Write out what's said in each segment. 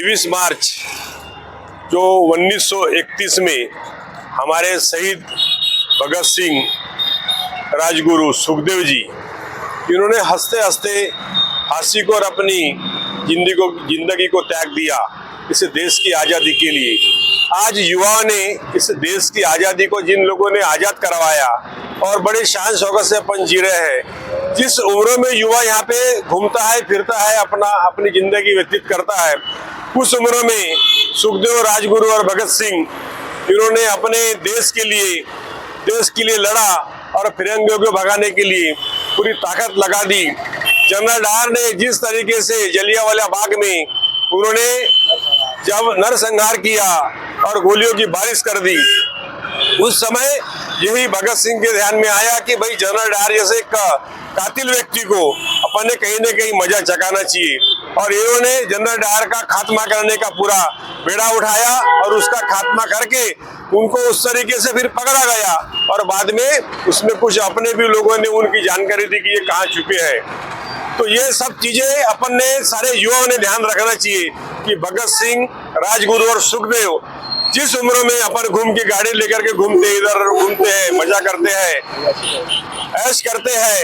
23 मार्च जो 1931 में हमारे शहीद भगत सिंह, राजगुरु सुखदेव जी, इन्होंने हंसते हंसते फांसी को और अपनी जिंदगी को त्याग दिया इस देश की आज़ादी के लिए। आज युवाओं ने इस देश की आज़ादी को जिन लोगों ने आज़ाद करवाया और बड़े शान शौकत से अपन जी रहे हैं, जिस उम्र में युवा यहाँ पे घूमता है फिरता है, अपनी जिंदगी व्यतीत करता है, उस उम्र में सुखदेव, राजगुरु और भगत सिंह इन्होंने अपने देश के लिए लड़ा और फिरंगियों को भगाने के लिए पूरी ताकत लगा दी। जनरल डायर ने जिस तरीके से जलियांवाला बाग में उन्होंने जब नरसंहार किया और गोलियों की बारिश कर दी, उस समय यही भगत सिंह के ध्यान में आया कि भाई जनरल डायर जैसे कातिल व्यक्ति को अपन ने कहीं न कहीं मजा चकाना चाहिए, और इन्होंने जनरल डायर का खात्मा करने का पूरा बेड़ा उठाया और उसका खात्मा करके उनको उस तरीके से फिर पकड़ा गया और बाद में उसमें कुछ अपने भी लोगों ने उनकी जानकारी दी कि ये कहाँ छुपे हैं। तो ये सब चीजें अपन ने सारे युवाओं ने ध्यान रखना चाहिए कि भगत सिंह, राजगुरु और सुखदेव जिस उम्र में अपन घूम के गाड़ी लेकर के इधर घूमते हैं, मजा करते हैं, ऐश करते हैं,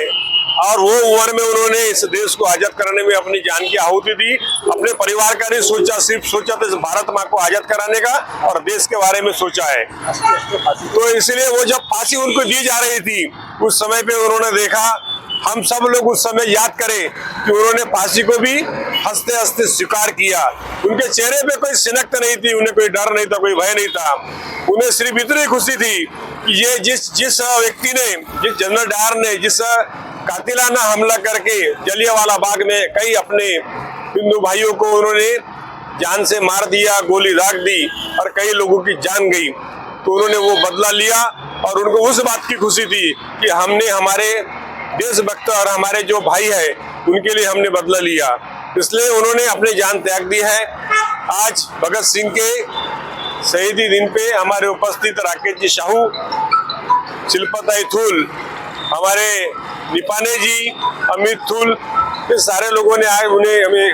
और वो उम्र में उन्होंने इस देश को आजाद करने में अपनी जान की आहुति दी। अपने परिवार का नहीं सोचा, सिर्फ सोचा तो भारत माँ को आजाद कराने का और देश के बारे में सोचा है। तो इसलिए वो जब फांसी उनको दी जा रही थी, उस समय पे उन्होंने देखा, हम सब लोग उस समय याद करें कि उन्होंने फांसी को भी हंसते हंसते स्वीकार किया। उनके चेहरे पे कोई सिनकत नहीं थी, उन्हें कोई डर नहीं था, कोई भय नहीं था। उन्हें सिर्फ इतनी खुशी थी कि ये जिस व्यक्ति ने, जिस जनरल डायर ने जिस कातिलाना हमला करके जलियांवाला बाग में कई अपने हिंदू भाइयों को उन्होंने जान से मार दिया, गोली दाग दी और कई लोगों की जान गई, तो उन्होंने वो बदला लिया और उनको उस बात की खुशी थी कि हमने हमारे देशभक्त और हमारे जो भाई है उनके लिए हमने बदला लिया, इसलिए उन्होंने अपनी जान त्याग दी है। आज भगत सिंह के शहीदी दिन पे हमारे उपस्थित राकेश जी साहू, शिल्पा थूल, हमारे निपाने जी, अमित थूल, ये सारे लोगों ने आज उन्हें हमें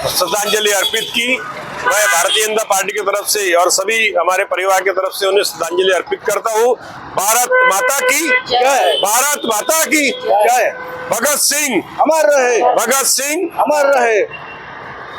श्रद्धांजलि अर्पित की। मैं भारतीय जनता पार्टी की तरफ से और सभी हमारे परिवार की तरफ से उन्हें श्रद्धांजलि अर्पित करता हूँ। भारत माता की जय, भारत माता की जय। भगत सिंह अमर रहे, भगत सिंह अमर रहे।